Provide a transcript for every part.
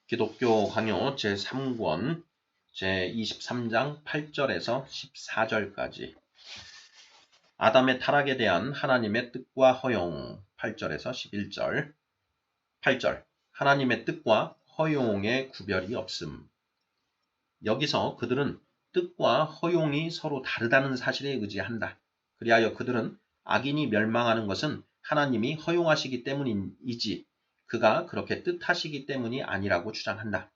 기독교 강요 제3권 제23장 8절에서 14절까지 아담의 타락에 대한 하나님의 뜻과 허용 8절에서 11절 8절 하나님의 뜻과 허용의 구별이 없음. 여기서 그들은 뜻과 허용이 서로 다르다는 사실에 의지한다. 그리하여 그들은 악인이 멸망하는 것은 하나님이 허용하시기 때문이지 그가 그렇게 뜻하시기 때문이 아니라고 주장한다.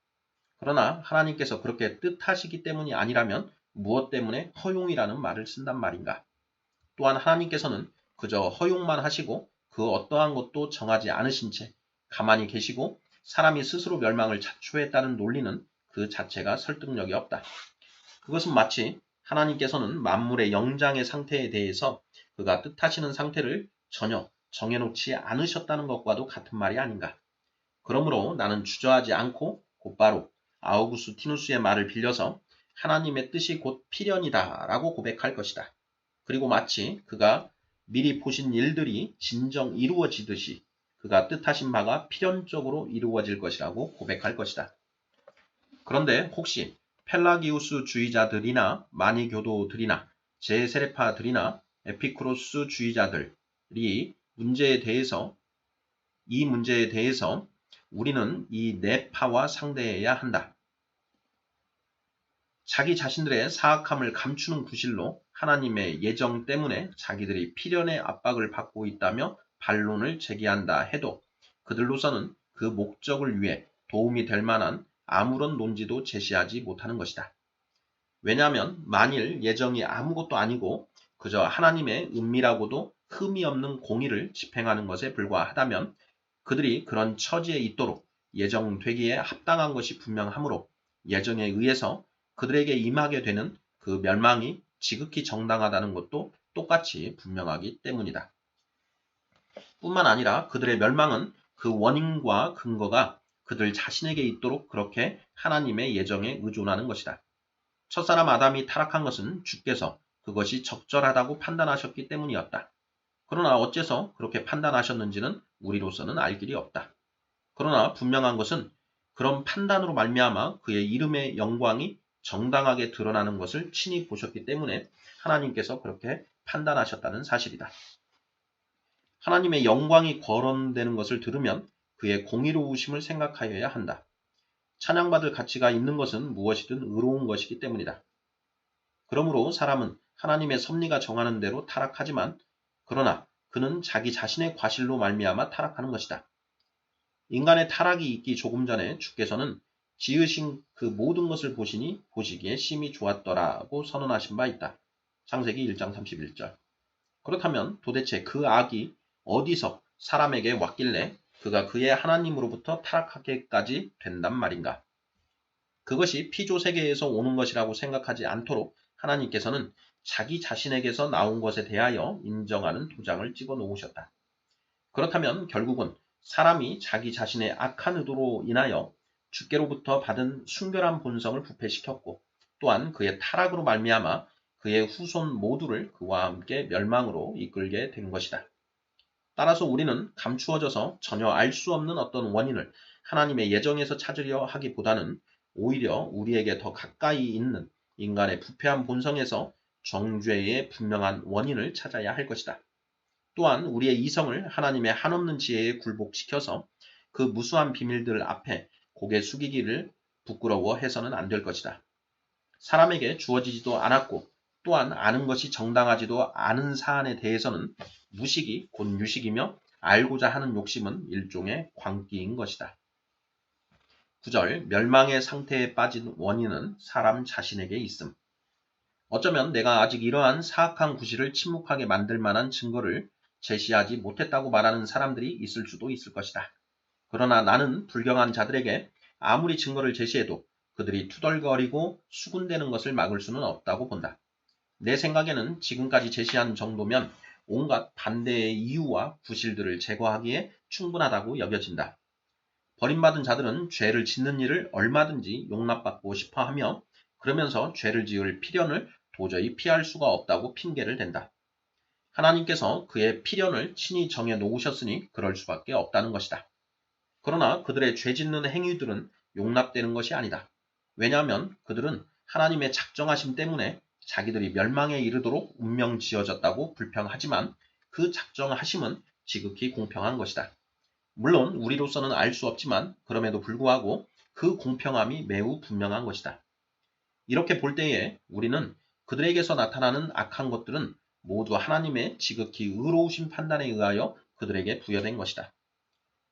그러나 하나님께서 그렇게 뜻하시기 때문이 아니라면 무엇 때문에 허용이라는 말을 쓴단 말인가? 또한 하나님께서는 그저 허용만 하시고 그 어떠한 것도 정하지 않으신 채 가만히 계시고 사람이 스스로 멸망을 자초했다는 논리는 그 자체가 설득력이 없다. 그것은 마치 하나님께서는 만물의 영장의 상태에 대해서 그가 뜻하시는 상태를 전혀 정해놓지 않으셨다는 것과도 같은 말이 아닌가? 그러므로 나는 주저하지 않고 곧바로 아우구스티누스의 말을 빌려서 하나님의 뜻이 곧 필연이다 라고 고백할 것이다. 그리고 마치 그가 미리 보신 일들이 진정 이루어지듯이 그가 뜻하신 바가 필연적으로 이루어질 것이라고 고백할 것이다. 그런데 혹시 펠라기우스 주의자들이나 마니교도들이나 제세례파들이나 에피쿠로스 주의자들이 이 문제에 대해서 우리는 이 네파와 상대해야 한다. 자기 자신들의 사악함을 감추는 구실로 하나님의 예정 때문에 자기들이 필연의 압박을 받고 있다며 반론을 제기한다 해도 그들로서는 그 목적을 위해 도움이 될 만한 아무런 논지도 제시하지 못하는 것이다. 왜냐하면 만일 예정이 아무것도 아니고 그저 하나님의 은밀하고도 흠이 없는 공의를 집행하는 것에 불과하다면 그들이 그런 처지에 있도록 예정되기에 합당한 것이 분명하므로 예정에 의해서 그들에게 임하게 되는 그 멸망이 지극히 정당하다는 것도 똑같이 분명하기 때문이다. 뿐만 아니라 그들의 멸망은 그 원인과 근거가 그들 자신에게 있도록 그렇게 하나님의 예정에 의존하는 것이다. 첫사람 아담이 타락한 것은 주께서 그것이 적절하다고 판단하셨기 때문이었다. 그러나 어째서 그렇게 판단하셨는지는 우리로서는 알 길이 없다. 그러나 분명한 것은 그런 판단으로 말미암아 그의 이름의 영광이 정당하게 드러나는 것을 친히 보셨기 때문에 하나님께서 그렇게 판단하셨다는 사실이다. 하나님의 영광이 거론되는 것을 들으면 그의 공의로우심을 생각하여야 한다. 찬양받을 가치가 있는 것은 무엇이든 의로운 것이기 때문이다. 그러므로 사람은 하나님의 섭리가 정하는 대로 타락하지만 그러나 그는 자기 자신의 과실로 말미암아 타락하는 것이다. 인간의 타락이 있기 조금 전에 주께서는 지으신 그 모든 것을 보시니 보시기에 심히 좋았더라고 선언하신 바 있다. 창세기 1장 31절. 그렇다면 도대체 그 악이 어디서 사람에게 왔길래 그가 그의 하나님으로부터 타락하게까지 된단 말인가? 그것이 피조세계에서 오는 것이라고 생각하지 않도록 하나님께서는 자기 자신에게서 나온 것에 대하여 인정하는 도장을 찍어 놓으셨다. 그렇다면 결국은 사람이 자기 자신의 악한 의도로 인하여 주께로부터 받은 순결한 본성을 부패시켰고 또한 그의 타락으로 말미암아 그의 후손 모두를 그와 함께 멸망으로 이끌게 된 것이다. 따라서 우리는 감추어져서 전혀 알 수 없는 어떤 원인을 하나님의 예정에서 찾으려 하기보다는 오히려 우리에게 더 가까이 있는 인간의 부패한 본성에서 정죄의 분명한 원인을 찾아야 할 것이다. 또한 우리의 이성을 하나님의 한없는 지혜에 굴복시켜서 그 무수한 비밀들 앞에 고개 숙이기를 부끄러워해서는 안 될 것이다. 사람에게 주어지지도 않았고 또한 아는 것이 정당하지도 않은 사안에 대해서는 무식이 곧 유식이며 알고자 하는 욕심은 일종의 광기인 것이다. 9절 멸망의 상태에 빠진 원인은 사람 자신에게 있음. 어쩌면 내가 아직 이러한 사악한 구실을 침묵하게 만들 만한 증거를 제시하지 못했다고 말하는 사람들이 있을 수도 있을 것이다. 그러나 나는 불경한 자들에게 아무리 증거를 제시해도 그들이 투덜거리고 수군대는 것을 막을 수는 없다고 본다. 내 생각에는 지금까지 제시한 정도면 온갖 반대의 이유와 구실들을 제거하기에 충분하다고 여겨진다. 버림받은 자들은 죄를 짓는 일을 얼마든지 용납받고 싶어하며 그러면서 죄를 지을 필연을 도저히 피할 수가 없다고 핑계를 댄다. 하나님께서 그의 필연을 친히 정해 놓으셨으니 그럴 수밖에 없다는 것이다. 그러나 그들의 죄 짓는 행위들은 용납되는 것이 아니다. 왜냐하면 그들은 하나님의 작정하심 때문에 자기들이 멸망에 이르도록 운명 지어졌다고 불평하지만 그 작정하심은 지극히 공평한 것이다. 물론 우리로서는 알 수 없지만 그럼에도 불구하고 그 공평함이 매우 분명한 것이다. 이렇게 볼 때에 우리는 그들에게서 나타나는 악한 것들은 모두 하나님의 지극히 의로우신 판단에 의하여 그들에게 부여된 것이다.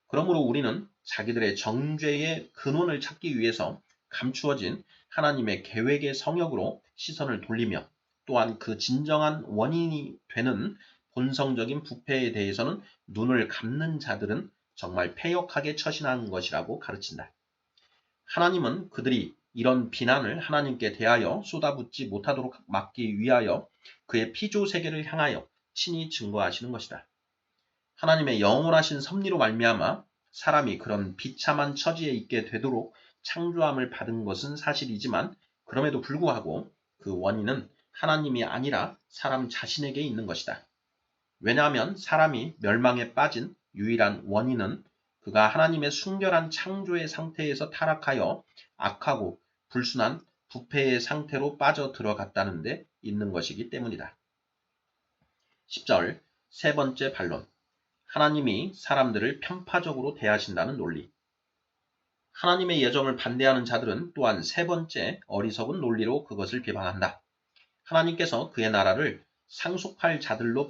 그러므로 우리는 자기들의 정죄의 근원을 찾기 위해서 감추어진 하나님의 계획의 성역으로 시선을 돌리며 또한 그 진정한 원인이 되는 본성적인 부패에 대해서는 눈을 감는 자들은 정말 패역하게 처신한 것이라고 가르친다. 하나님은 그들이 이런 비난을 하나님께 대하여 쏟아붓지 못하도록 막기 위하여 그의 피조 세계를 향하여 친히 증거하시는 것이다. 하나님의 영원하신 섭리로 말미암아 사람이 그런 비참한 처지에 있게 되도록 창조함을 받은 것은 사실이지만 그럼에도 불구하고 그 원인은 하나님이 아니라 사람 자신에게 있는 것이다. 왜냐하면 사람이 멸망에 빠진 유일한 원인은 그가 하나님의 순결한 창조의 상태에서 타락하여 악하고 불순한 부패의 상태로 빠져 들어갔다는 데 있는 것이기 때문이다. 10절 세 번째 반론. 하나님이 사람들을 편파적으로 대하신다는 논리. 하나님의 예정을 반대하는 자들은 또한 세 번째 어리석은 논리로 그것을 비방한다. 하나님께서 그의 나라를 상속할 자들로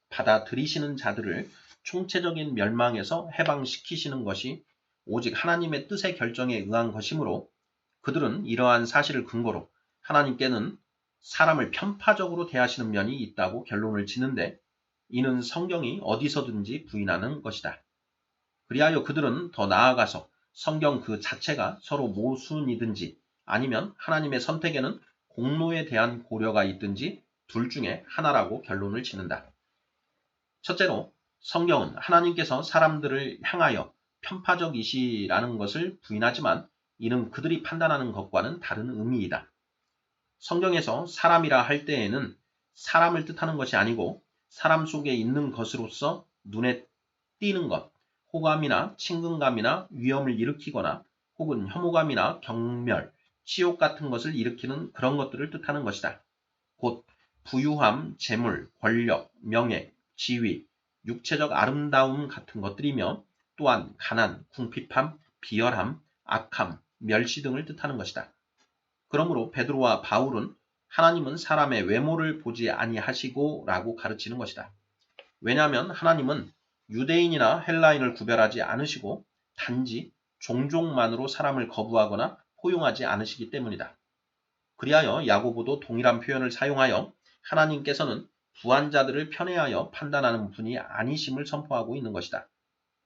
받아들이시는 자들을 총체적인 멸망에서 해방시키시는 것이 오직 하나님의 뜻의 결정에 의한 것이므로 그들은 이러한 사실을 근거로 하나님께는 사람을 편파적으로 대하시는 면이 있다고 결론을 짓는데 이는 성경이 어디서든지 부인하는 것이다. 그리하여 그들은 더 나아가서 성경 그 자체가 서로 모순이든지 아니면 하나님의 선택에는 공로에 대한 고려가 있든지 둘 중에 하나라고 결론을 짓는다. 첫째로 성경은 하나님께서 사람들을 향하여 편파적이시라는 것을 부인하지만 이는 그들이 판단하는 것과는 다른 의미이다. 성경에서 사람이라 할 때에는 사람을 뜻하는 것이 아니고 사람 속에 있는 것으로서 눈에 띄는 것, 호감이나 친근감이나 위험을 일으키거나 혹은 혐오감이나 경멸, 치욕 같은 것을 일으키는 그런 것들을 뜻하는 것이다. 곧 부유함, 재물, 권력, 명예, 지위, 육체적 아름다움 같은 것들이며 또한 가난, 궁핍함, 비열함, 악함, 멸시 등을 뜻하는 것이다. 그러므로 베드로와 바울은 하나님은 사람의 외모를 보지 아니하시고 라고 가르치는 것이다. 왜냐하면 하나님은 유대인이나 헬라인을 구별하지 않으시고 단지 종족만으로 사람을 거부하거나 포용하지 않으시기 때문이다. 그리하여 야고보도 동일한 표현을 사용하여 하나님께서는 부한 자들을 편애하여 판단하는 분이 아니심을 선포하고 있는 것이다.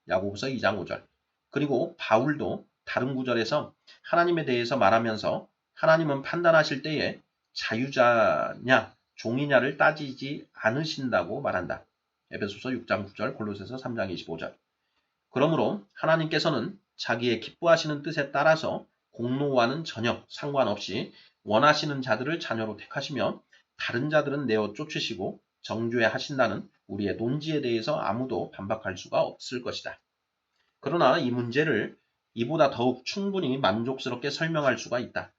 야고보서 2장 5절. 그리고 바울도 다른 구절에서 하나님에 대해서 말하면서 하나님은 판단하실 때에 자유자냐 종이냐를 따지지 않으신다고 말한다. 에베소서 6장 9절, 골로새서 3장 25절. 그러므로 하나님께서는 자기의 기뻐하시는 뜻에 따라서 공로와는 전혀 상관없이 원하시는 자들을 자녀로 택하시며 다른 자들은 내어 쫓으시고 정죄하신다는 우리의 논지에 대해서 아무도 반박할 수가 없을 것이다. 그러나 이 문제를 이보다 더욱 충분히 만족스럽게 설명할 수가 있다.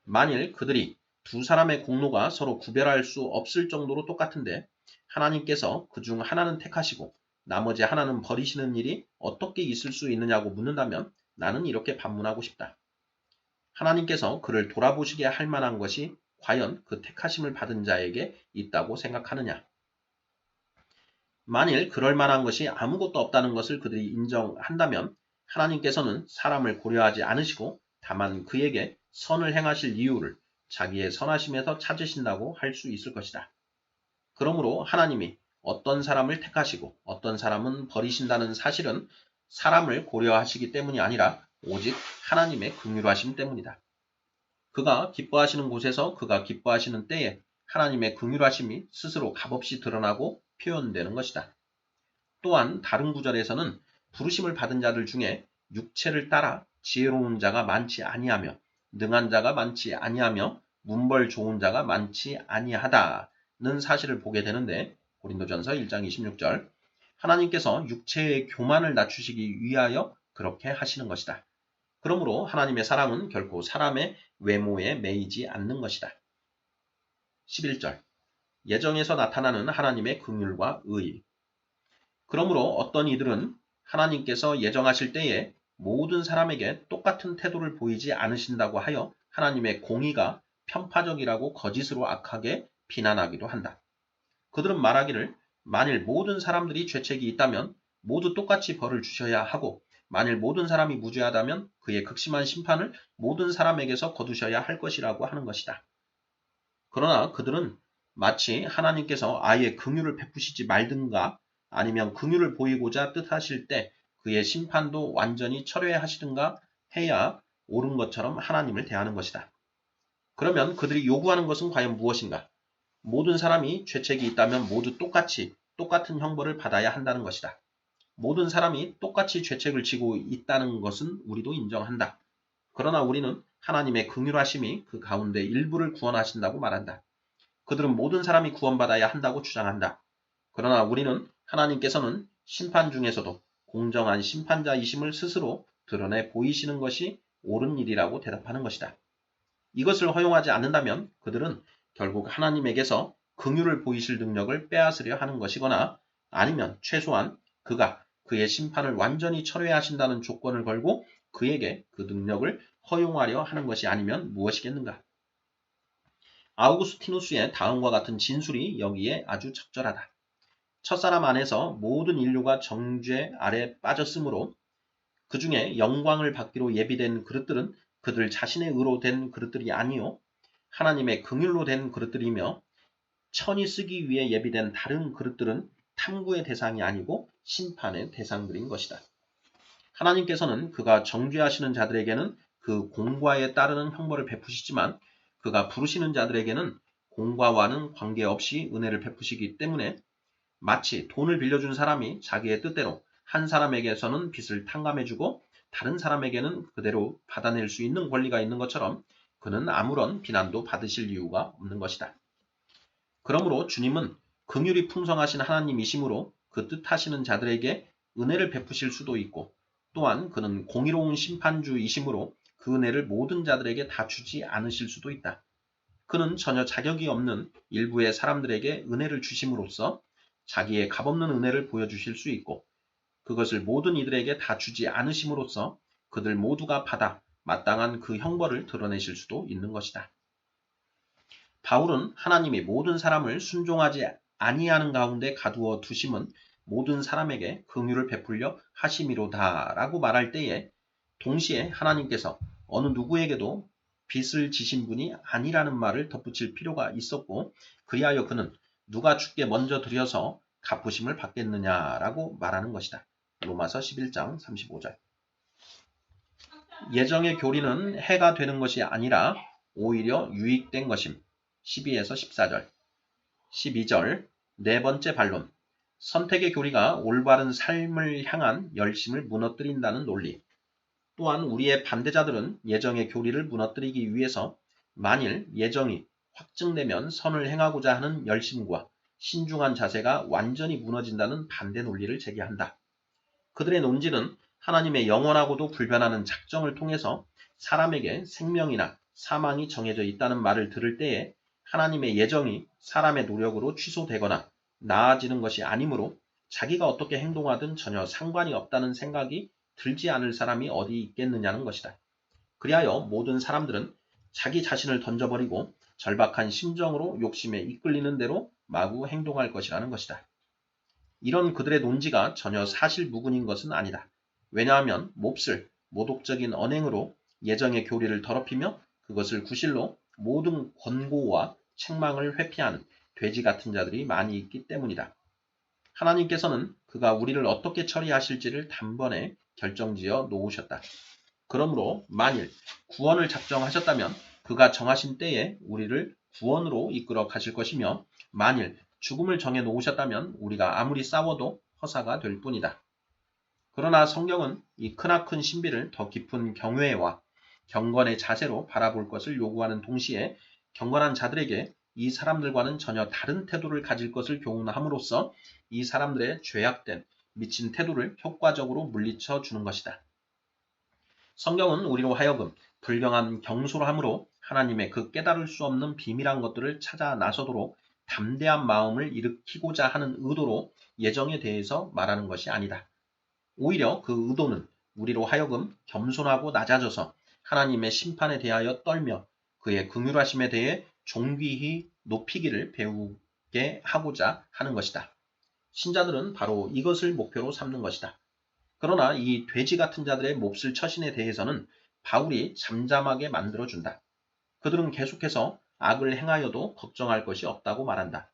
만일 그들이 두 사람의 공로가 서로 구별할 수 없을 정도로 똑같은데 하나님께서 그중 하나는 택하시고 나머지 하나는 버리시는 일이 어떻게 있을 수 있느냐고 묻는다면 나는 이렇게 반문하고 싶다. 하나님께서 그를 돌아보시게 할 만한 것이 과연 그 택하심을 받은 자에게 있다고 생각하느냐? 만일 그럴 만한 것이 아무것도 없다는 것을 그들이 인정한다면 하나님께서는 사람을 고려하지 않으시고 다만 그에게 선을 행하실 이유를 자기의 선하심에서 찾으신다고 할 수 있을 것이다. 그러므로 하나님이 어떤 사람을 택하시고 어떤 사람은 버리신다는 사실은 사람을 고려하시기 때문이 아니라 오직 하나님의 긍휼하심 때문이다. 그가 기뻐하시는 곳에서 그가 기뻐하시는 때에 하나님의 긍휼하심이 스스로 값없이 드러나고 표현되는 것이다. 또한 다른 구절에서는 부르심을 받은 자들 중에 육체를 따라 지혜로운 자가 많지 아니하며 능한 자가 많지 아니하며 문벌 좋은 자가 많지 아니하다는 사실을 보게 되는데 고린도전서 1장 26절 하나님께서 육체의 교만을 낮추시기 위하여 그렇게 하시는 것이다. 그러므로 하나님의 사랑은 결코 사람의 외모에 매이지 않는 것이다. 11절. 예정에서 나타나는 하나님의 긍휼과 의의. 그러므로 어떤 이들은 하나님께서 예정하실 때에 모든 사람에게 똑같은 태도를 보이지 않으신다고 하여 하나님의 공의가 편파적이라고 거짓으로 악하게 비난하기도 한다. 그들은 말하기를 만일 모든 사람들이 죄책이 있다면 모두 똑같이 벌을 주셔야 하고 만일 모든 사람이 무죄하다면 그의 극심한 심판을 모든 사람에게서 거두셔야 할 것이라고 하는 것이다. 그러나 그들은 마치 하나님께서 아예 긍휼을 베푸시지 말든가 아니면 긍휼을 보이고자 뜻하실 때 그의 심판도 완전히 철회하시든가 해야 옳은 것처럼 하나님을 대하는 것이다. 그러면 그들이 요구하는 것은 과연 무엇인가? 모든 사람이 죄책이 있다면 모두 똑같은 형벌을 받아야 한다는 것이다. 모든 사람이 똑같이 죄책을 지고 있다는 것은 우리도 인정한다. 그러나 우리는 하나님의 긍휼하심이 그 가운데 일부를 구원하신다고 말한다. 그들은 모든 사람이 구원받아야 한다고 주장한다. 그러나 우리는 하나님께서는 심판 중에서도 공정한 심판자이심을 스스로 드러내 보이시는 것이 옳은 일이라고 대답하는 것이다. 이것을 허용하지 않는다면 그들은 결국 하나님에게서 긍휼을 보이실 능력을 빼앗으려 하는 것이거나 아니면 최소한 그가 그의 심판을 완전히 철회하신다는 조건을 걸고 그에게 그 능력을 허용하려 하는 것이 아니면 무엇이겠는가? 아우구스티누스의 다음과 같은 진술이 여기에 아주 적절하다. 첫사람 안에서 모든 인류가 정죄 아래 빠졌으므로 그 중에 영광을 받기로 예비된 그릇들은 그들 자신의 의로 된 그릇들이 아니요 하나님의 긍휼로 된 그릇들이며 천이 쓰기 위해 예비된 다른 그릇들은 탐구의 대상이 아니고 심판의 대상들인 것이다. 하나님께서는 그가 정죄하시는 자들에게는 그 공과에 따르는 형벌을 베푸시지만 그가 부르시는 자들에게는 공과와는 관계없이 은혜를 베푸시기 때문에 마치 돈을 빌려준 사람이 자기의 뜻대로 한 사람에게서는 빚을 탕감해주고 다른 사람에게는 그대로 받아낼 수 있는 권리가 있는 것처럼 그는 아무런 비난도 받으실 이유가 없는 것이다. 그러므로 주님은 긍휼이 풍성하신 하나님이시므로 그 뜻하시는 자들에게 은혜를 베푸실 수도 있고 또한 그는 공의로운 심판주이시므로 그 은혜를 모든 자들에게 다 주지 않으실 수도 있다. 그는 전혀 자격이 없는 일부의 사람들에게 은혜를 주심으로써 자기의 값없는 은혜를 보여주실 수 있고 그것을 모든 이들에게 다 주지 않으심으로써 그들 모두가 받아 마땅한 그 형벌을 드러내실 수도 있는 것이다. 바울은 하나님이 모든 사람을 순종하지 아니하는 가운데 가두어 두심은 모든 사람에게 긍휼을 베풀려 하심이로다 라고 말할 때에 동시에 하나님께서 어느 누구에게도 빚을 지신 분이 아니라는 말을 덧붙일 필요가 있었고 그리하여 그는 누가 주께 먼저 드려서 갚으심을 받겠느냐라고 말하는 것이다. 로마서 11장 35절. 예정의 교리는 해가 되는 것이 아니라 오히려 유익된 것임. 12에서 14절. 12절. 네 번째 반론. 선택의 교리가 올바른 삶을 향한 열심을 무너뜨린다는 논리. 또한 우리의 반대자들은 예정의 교리를 무너뜨리기 위해서 만일 예정이 확증되면 선을 행하고자 하는 열심과 신중한 자세가 완전히 무너진다는 반대 논리를 제기한다. 그들의 논지는 하나님의 영원하고도 불변하는 작정을 통해서 사람에게 생명이나 사망이 정해져 있다는 말을 들을 때에 하나님의 예정이 사람의 노력으로 취소되거나 나아지는 것이 아니므로 자기가 어떻게 행동하든 전혀 상관이 없다는 생각이 들지 않을 사람이 어디 있겠느냐는 것이다. 그리하여 모든 사람들은 자기 자신을 던져버리고 절박한 심정으로 욕심에 이끌리는 대로 마구 행동할 것이라는 것이다. 이런 그들의 논지가 전혀 사실무근인 것은 아니다. 왜냐하면 몹쓸 모독적인 언행으로 예정의 교리를 더럽히며 그것을 구실로 모든 권고와 책망을 회피하는 돼지 같은 자들이 많이 있기 때문이다. 하나님께서는 그가 우리를 어떻게 처리하실지를 단번에 결정지어 놓으셨다. 그러므로 만일 구원을 작정하셨다면 그가 정하신 때에 우리를 구원으로 이끌어 가실 것이며 만일 죽음을 정해 놓으셨다면 우리가 아무리 싸워도 허사가 될 뿐이다. 그러나 성경은 이 크나큰 신비를 더 깊은 경외와 경건의 자세로 바라볼 것을 요구하는 동시에 경건한 자들에게 이 사람들과는 전혀 다른 태도를 가질 것을 교훈함으로써 이 사람들의 죄악된 미친 태도를 효과적으로 물리쳐 주는 것이다. 성경은 우리로 하여금 불경한 경솔함으로 하나님의 그 깨달을 수 없는 비밀한 것들을 찾아 나서도록 담대한 마음을 일으키고자 하는 의도로 예정에 대해서 말하는 것이 아니다. 오히려 그 의도는 우리로 하여금 겸손하고 낮아져서 하나님의 심판에 대하여 떨며 그의 긍휼하심에 대해 존귀히 높이기를 배우게 하고자 하는 것이다. 신자들은 바로 이것을 목표로 삼는 것이다. 그러나 이 돼지 같은 자들의 몹쓸 처신에 대해서는 바울이 잠잠하게 만들어준다. 그들은 계속해서 악을 행하여도 걱정할 것이 없다고 말한다.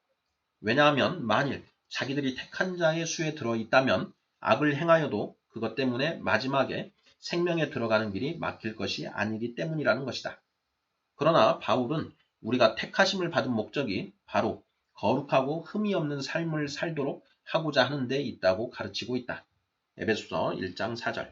왜냐하면 만일 자기들이 택한 자의 수에 들어 있다면 악을 행하여도 그것 때문에 마지막에 생명에 들어가는 길이 막힐 것이 아니기 때문이라는 것이다. 그러나 바울은 우리가 택하심을 받은 목적이 바로 거룩하고 흠이 없는 삶을 살도록 하고자 하는 데 있다고 가르치고 있다. 에베소서 1장 4절.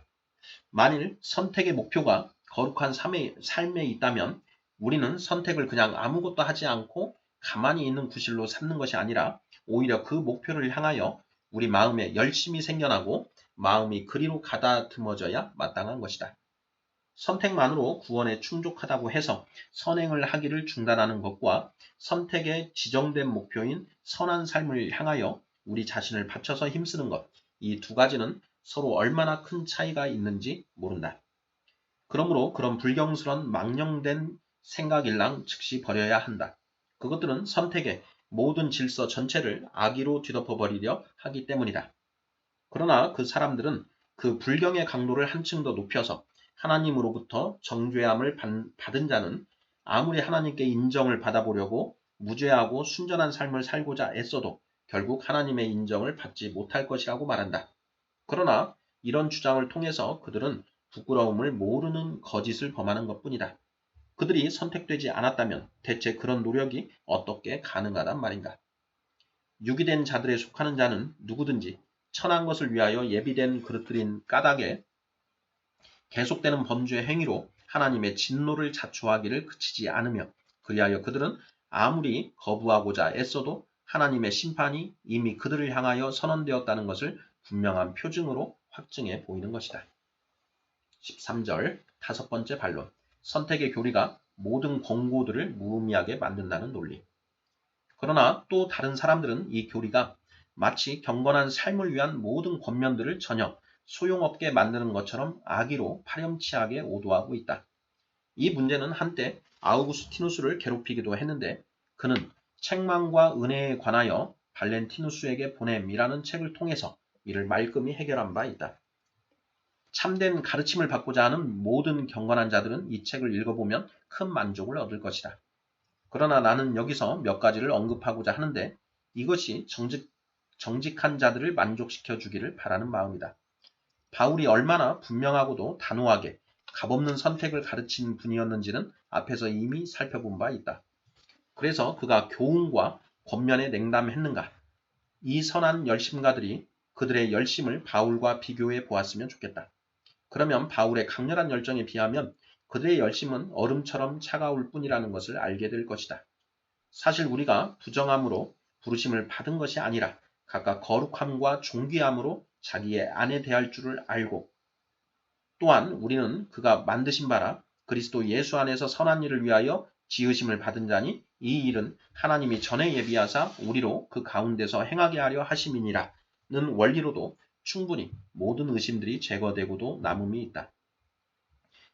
만일 선택의 목표가 거룩한 삶에 있다면 우리는 선택을 그냥 아무것도 하지 않고 가만히 있는 구실로 삼는 것이 아니라 오히려 그 목표를 향하여 우리 마음에 열심이 생겨나고 마음이 그리로 가다듬어져야 마땅한 것이다. 선택만으로 구원에 충족하다고 해서 선행을 하기를 중단하는 것과 선택의 지정된 목표인 선한 삶을 향하여 우리 자신을 바쳐서 힘쓰는 것, 이 두 가지는 서로 얼마나 큰 차이가 있는지 모른다. 그러므로 그런 불경스런 망령된 생각일랑 즉시 버려야 한다. 그것들은 선택의 모든 질서 전체를 악의로 뒤덮어버리려 하기 때문이다. 그러나 그 사람들은 그 불경의 강도를 한층 더 높여서 하나님으로부터 정죄함을 받은 자는 아무리 하나님께 인정을 받아보려고 무죄하고 순전한 삶을 살고자 애써도 결국 하나님의 인정을 받지 못할 것이라고 말한다. 그러나 이런 주장을 통해서 그들은 부끄러움을 모르는 거짓을 범하는 것뿐이다. 그들이 선택되지 않았다면 대체 그런 노력이 어떻게 가능하단 말인가? 유기된 자들에 속하는 자는 누구든지 천한 것을 위하여 예비된 그릇들인 까닭에 계속되는 범죄의 행위로 하나님의 진노를 자초하기를 그치지 않으며 그리하여 그들은 아무리 거부하고자 애써도 하나님의 심판이 이미 그들을 향하여 선언되었다는 것을 분명한 표징으로 확증해 보이는 것이다. 13절 다섯 번째 반론. 선택의 교리가 모든 권고들을 무의미하게 만든다는 논리. 그러나 또 다른 사람들은 이 교리가 마치 경건한 삶을 위한 모든 권면들을 전혀 소용없게 만드는 것처럼 악의로 파렴치하게 오도하고 있다. 이 문제는 한때 아우구스티누스를 괴롭히기도 했는데 그는 책망과 은혜에 관하여 발렌티누스에게 보냄이라는 책을 통해서 이를 말끔히 해결한 바 있다. 참된 가르침을 받고자 하는 모든 경건한 자들은 이 책을 읽어보면 큰 만족을 얻을 것이다. 그러나 나는 여기서 몇 가지를 언급하고자 하는데 이것이 정직한 자들을 만족시켜 주기를 바라는 마음이다. 바울이 얼마나 분명하고도 단호하게 값없는 선택을 가르친 분이었는지는 앞에서 이미 살펴본 바 있다. 그래서 그가 교훈과 권면에 냉담했는가? 이 선한 열심가들이 그들의 열심을 바울과 비교해 보았으면 좋겠다. 그러면 바울의 강렬한 열정에 비하면 그들의 열심은 얼음처럼 차가울 뿐이라는 것을 알게 될 것이다. 사실 우리가 부정함으로 부르심을 받은 것이 아니라 각각 거룩함과 존귀함으로 자기의 안에 대할 줄을 알고 또한 우리는 그가 만드신 바라 그리스도 예수 안에서 선한 일을 위하여 지으심을 받은 자니 이 일은 하나님이 전에 예비하사 우리로 그 가운데서 행하게 하려 하심이니라는 원리로도 충분히 모든 의심들이 제거되고도 남음이 있다.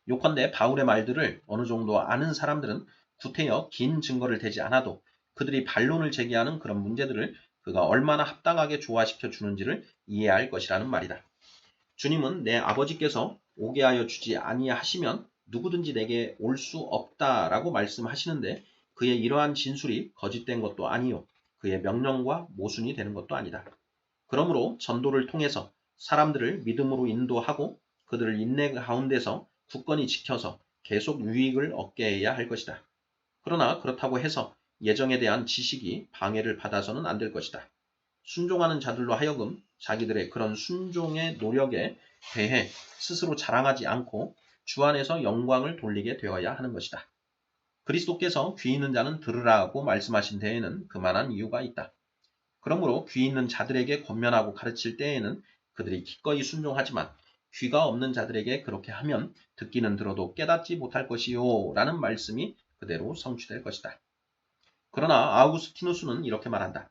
요컨대 바울의 말들을 어느 정도 아는 사람들은 구태여 긴 증거를 대지 않아도 그들이 반론을 제기하는 그런 문제들을 그가 얼마나 합당하게 조화시켜 주는지를 이해할 것이라는 말이다. 주님은 내 아버지께서 오게 하여 주지 아니하시면 누구든지 내게 올 수 없다라고 말씀하시는데 그의 이러한 진술이 거짓된 것도 아니요 그의 명령과 모순이 되는 것도 아니다. 그러므로 전도를 통해서 사람들을 믿음으로 인도하고 그들을 인내 가운데서 굳건히 지켜서 계속 유익을 얻게 해야 할 것이다. 그러나 그렇다고 해서 예정에 대한 지식이 방해를 받아서는 안 될 것이다. 순종하는 자들로 하여금 자기들의 그런 순종의 노력에 대해 스스로 자랑하지 않고 주 안에서 영광을 돌리게 되어야 하는 것이다. 그리스도께서 귀 있는 자는 들으라고 말씀하신 데에는 그만한 이유가 있다. 그러므로 귀 있는 자들에게 권면하고 가르칠 때에는 그들이 기꺼이 순종하지만 귀가 없는 자들에게 그렇게 하면 듣기는 들어도 깨닫지 못할 것이요 라는 말씀이 그대로 성취될 것이다. 그러나 아우구스티누스는 이렇게 말한다.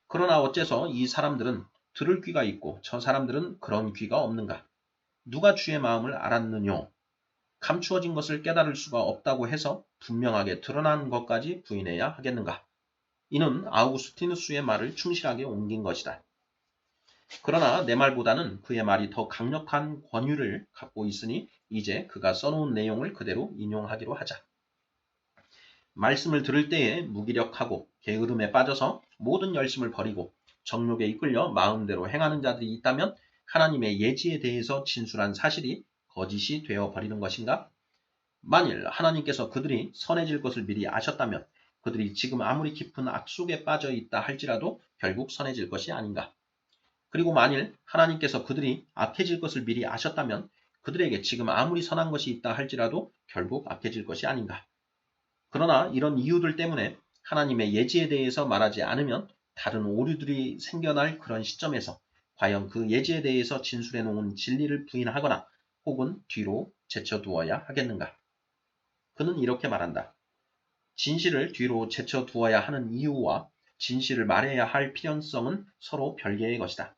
그러나 어째서 이 사람들은 들을 귀가 있고 저 사람들은 그런 귀가 없는가? 누가 주의 마음을 알았느뇨? 감추어진 것을 깨달을 수가 없다고 해서 분명하게 드러난 것까지 부인해야 하겠는가? 이는 아우구스티누스의 말을 충실하게 옮긴 것이다. 그러나 내 말보다는 그의 말이 더 강력한 권위를 갖고 있으니 이제 그가 써놓은 내용을 그대로 인용하기로 하자. 말씀을 들을 때에 무기력하고 게으름에 빠져서 모든 열심을 버리고 정욕에 이끌려 마음대로 행하는 자들이 있다면 하나님의 예지에 대해서 진술한 사실이 거짓이 되어버리는 것인가? 만일 하나님께서 그들이 선해질 것을 미리 아셨다면 그들이 지금 아무리 깊은 악 속에 빠져 있다 할지라도 결국 선해질 것이 아닌가? 그리고 만일 하나님께서 그들이 악해질 것을 미리 아셨다면 그들에게 지금 아무리 선한 것이 있다 할지라도 결국 악해질 것이 아닌가? 그러나 이런 이유들 때문에 하나님의 예지에 대해서 말하지 않으면 다른 오류들이 생겨날 그런 시점에서 과연 그 예지에 대해서 진술해 놓은 진리를 부인하거나 혹은 뒤로 제쳐두어야 하겠는가? 그는 이렇게 말한다. 진실을 뒤로 제쳐두어야 하는 이유와 진실을 말해야 할 필연성은 서로 별개의 것이다.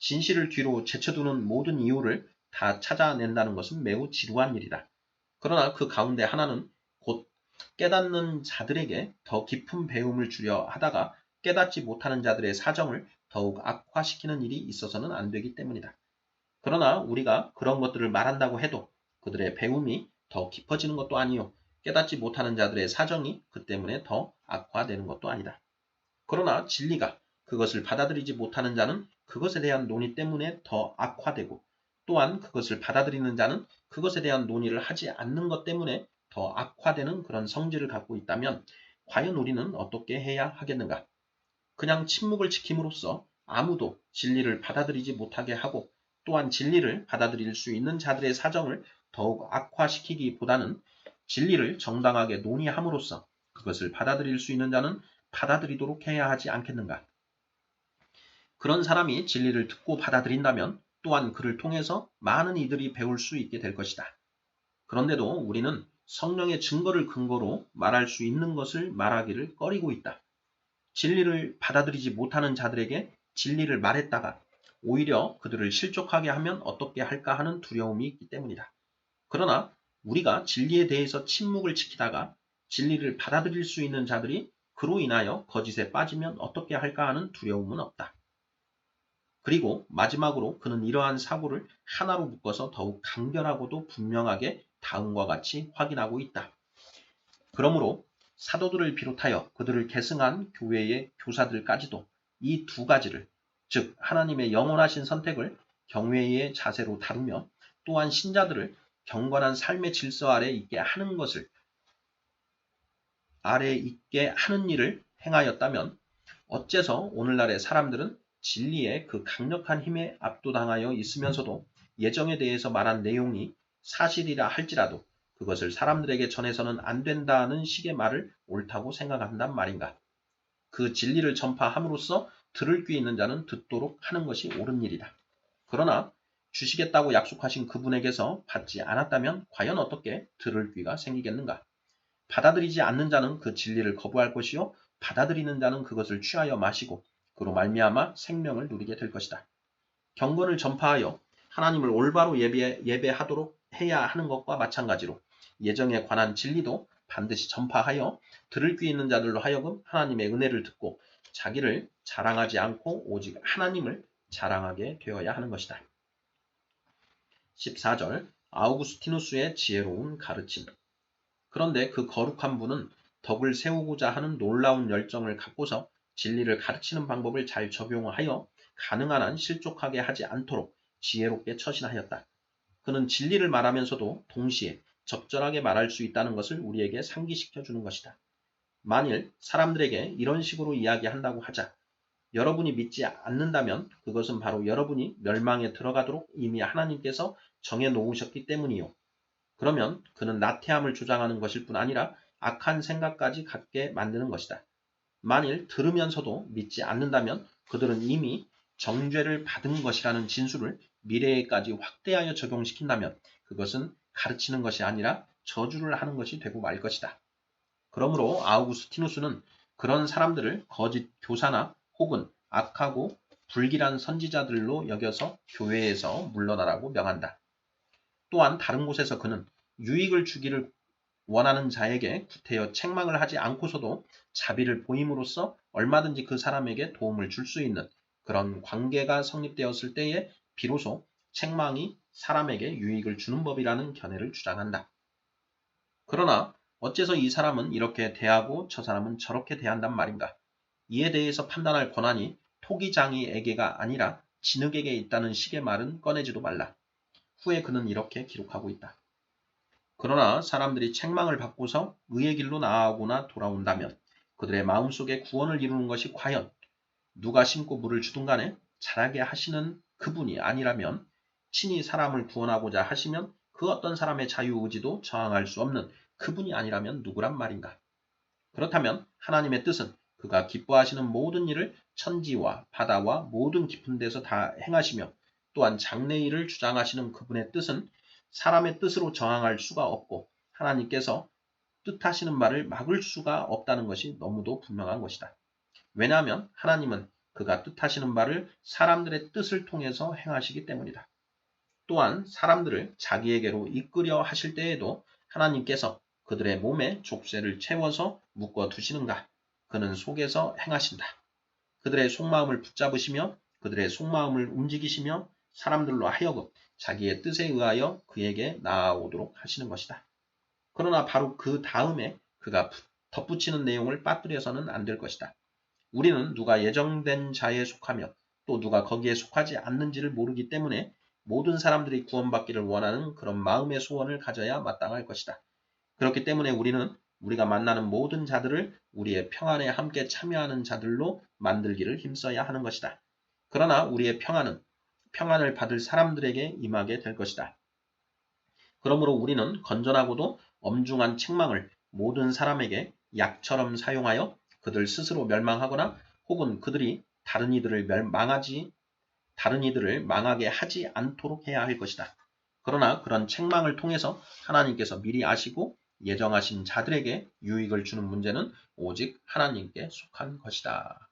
진실을 뒤로 제쳐두는 모든 이유를 다 찾아낸다는 것은 매우 지루한 일이다. 그러나 그 가운데 하나는 곧 깨닫는 자들에게 더 깊은 배움을 주려 하다가 깨닫지 못하는 자들의 사정을 더욱 악화시키는 일이 있어서는 안 되기 때문이다. 그러나 우리가 그런 것들을 말한다고 해도 그들의 배움이 더 깊어지는 것도 아니요. 깨닫지 못하는 자들의 사정이 그 때문에 더 악화되는 것도 아니다. 그러나 진리가 그것을 받아들이지 못하는 자는 그것에 대한 논의 때문에 더 악화되고 또한 그것을 받아들이는 자는 그것에 대한 논의를 하지 않는 것 때문에 더 악화되는 그런 성질을 갖고 있다면 과연 우리는 어떻게 해야 하겠는가? 그냥 침묵을 지킴으로써 아무도 진리를 받아들이지 못하게 하고 또한 진리를 받아들일 수 있는 자들의 사정을 더욱 악화시키기보다는 진리를 정당하게 논의함으로써 그것을 받아들일 수 있는 자는 받아들이도록 해야 하지 않겠는가? 그런 사람이 진리를 듣고 받아들인다면 또한 그를 통해서 많은 이들이 배울 수 있게 될 것이다. 그런데도 우리는 성령의 증거를 근거로 말할 수 있는 것을 말하기를 꺼리고 있다. 진리를 받아들이지 못하는 자들에게 진리를 말했다가 오히려 그들을 실족하게 하면 어떻게 할까 하는 두려움이 있기 때문이다. 그러나 우리가 진리에 대해서 침묵을 지키다가 진리를 받아들일 수 있는 자들이 그로 인하여 거짓에 빠지면 어떻게 할까 하는 두려움은 없다. 그리고 마지막으로 그는 이러한 사고를 하나로 묶어서 더욱 간결하고도 분명하게 다음과 같이 확인하고 있다. 그러므로 사도들을 비롯하여 그들을 계승한 교회의 교사들까지도 이 두 가지를, 즉 하나님의 영원하신 선택을 경외의 자세로 다루며 또한 신자들을 경건한 삶의 질서 아래 있게 하는 것을 아래 있게 하는 일을 행하였다면 어째서 오늘날의 사람들은 진리의 그 강력한 힘에 압도당하여 있으면서도 예정에 대해서 말한 내용이 사실이라 할지라도 그것을 사람들에게 전해서는 안 된다는 식의 말을 옳다고 생각한단 말인가? 그 진리를 전파함으로써 들을 귀 있는 자는 듣도록 하는 것이 옳은 일이다. 그러나 주시겠다고 약속하신 그분에게서 받지 않았다면 과연 어떻게 들을 귀가 생기겠는가? 받아들이지 않는 자는 그 진리를 거부할 것이요 받아들이는 자는 그것을 취하여 마시고 그로 말미암아 생명을 누리게 될 것이다. 경건을 전파하여 하나님을 올바로 예배하도록 해야 하는 것과 마찬가지로 예정에 관한 진리도 반드시 전파하여 들을 귀 있는 자들로 하여금 하나님의 은혜를 듣고 자기를 자랑하지 않고 오직 하나님을 자랑하게 되어야 하는 것이다. 14절 아우구스티누스의 지혜로운 가르침. 그런데 그 거룩한 분은 덕을 세우고자 하는 놀라운 열정을 갖고서 진리를 가르치는 방법을 잘 적용하여 가능한 한 실족하게 하지 않도록 지혜롭게 처신하였다. 그는 진리를 말하면서도 동시에 적절하게 말할 수 있다는 것을 우리에게 상기시켜 주는 것이다. 만일 사람들에게 이런 식으로 이야기한다고 하자. 여러분이 믿지 않는다면 그것은 바로 여러분이 멸망에 들어가도록 이미 하나님께서 정해 놓으셨기 때문이요. 그러면 그는 나태함을 주장하는 것일 뿐 아니라 악한 생각까지 갖게 만드는 것이다. 만일 들으면서도 믿지 않는다면 그들은 이미 정죄를 받은 것이라는 진술을 미래에까지 확대하여 적용시킨다면 그것은 가르치는 것이 아니라 저주를 하는 것이 되고 말 것이다. 그러므로 아우구스티누스는 그런 사람들을 거짓 교사나 혹은 악하고 불길한 선지자들로 여겨서 교회에서 물러나라고 명한다. 또한 다른 곳에서 그는 유익을 주기를 원하는 자에게 구태여 책망을 하지 않고서도 자비를 보임으로써 얼마든지 그 사람에게 도움을 줄 수 있는 그런 관계가 성립되었을 때에 비로소 책망이 사람에게 유익을 주는 법이라는 견해를 주장한다. 그러나 어째서 이 사람은 이렇게 대하고 저 사람은 저렇게 대한단 말인가? 이에 대해서 판단할 권한이 토기장이에게가 아니라 진흙에게 있다는 식의 말은 꺼내지도 말라. 후에 그는 이렇게 기록하고 있다. 그러나 사람들이 책망을 받고서 의의 길로 나아오거나 돌아온다면 그들의 마음속에 구원을 이루는 것이 과연 누가 심고 물을 주든 간에 자라게 하시는 그분이 아니라면 친히 사람을 구원하고자 하시면 그 어떤 사람의 자유의지도 저항할 수 없는 그분이 아니라면 누구란 말인가? 그렇다면 하나님의 뜻은 그가 기뻐하시는 모든 일을 천지와 바다와 모든 깊은 데서 다 행하시며 또한 장래일을 주장하시는 그분의 뜻은 사람의 뜻으로 저항할 수가 없고 하나님께서 뜻하시는 바를 막을 수가 없다는 것이 너무도 분명한 것이다. 왜냐하면 하나님은 그가 뜻하시는 바를 사람들의 뜻을 통해서 행하시기 때문이다. 또한 사람들을 자기에게로 이끌려 하실 때에도 하나님께서 그들의 몸에 족쇄를 채워서 묶어 두시는가? 그는 속에서 행하신다. 그들의 속마음을 붙잡으시며 그들의 속마음을 움직이시며 사람들로 하여금 자기의 뜻에 의하여 그에게 나아오도록 하시는 것이다. 그러나 바로 그 다음에 그가 덧붙이는 내용을 빠뜨려서는 안 될 것이다. 우리는 누가 예정된 자에 속하며 또 누가 거기에 속하지 않는지를 모르기 때문에 모든 사람들이 구원받기를 원하는 그런 마음의 소원을 가져야 마땅할 것이다. 그렇기 때문에 우리는 우리가 만나는 모든 자들을 우리의 평안에 함께 참여하는 자들로 만들기를 힘써야 하는 것이다. 그러나 우리의 평안을 받을 사람들에게 임하게 될 것이다. 그러므로 우리는 건전하고도 엄중한 책망을 모든 사람에게 약처럼 사용하여 그들 스스로 멸망하거나 혹은 그들이 다른 이들을 망하게 하지 않도록 해야 할 것이다. 그러나 그런 책망을 통해서 하나님께서 미리 아시고 예정하신 자들에게 유익을 주는 문제는 오직 하나님께 속한 것이다.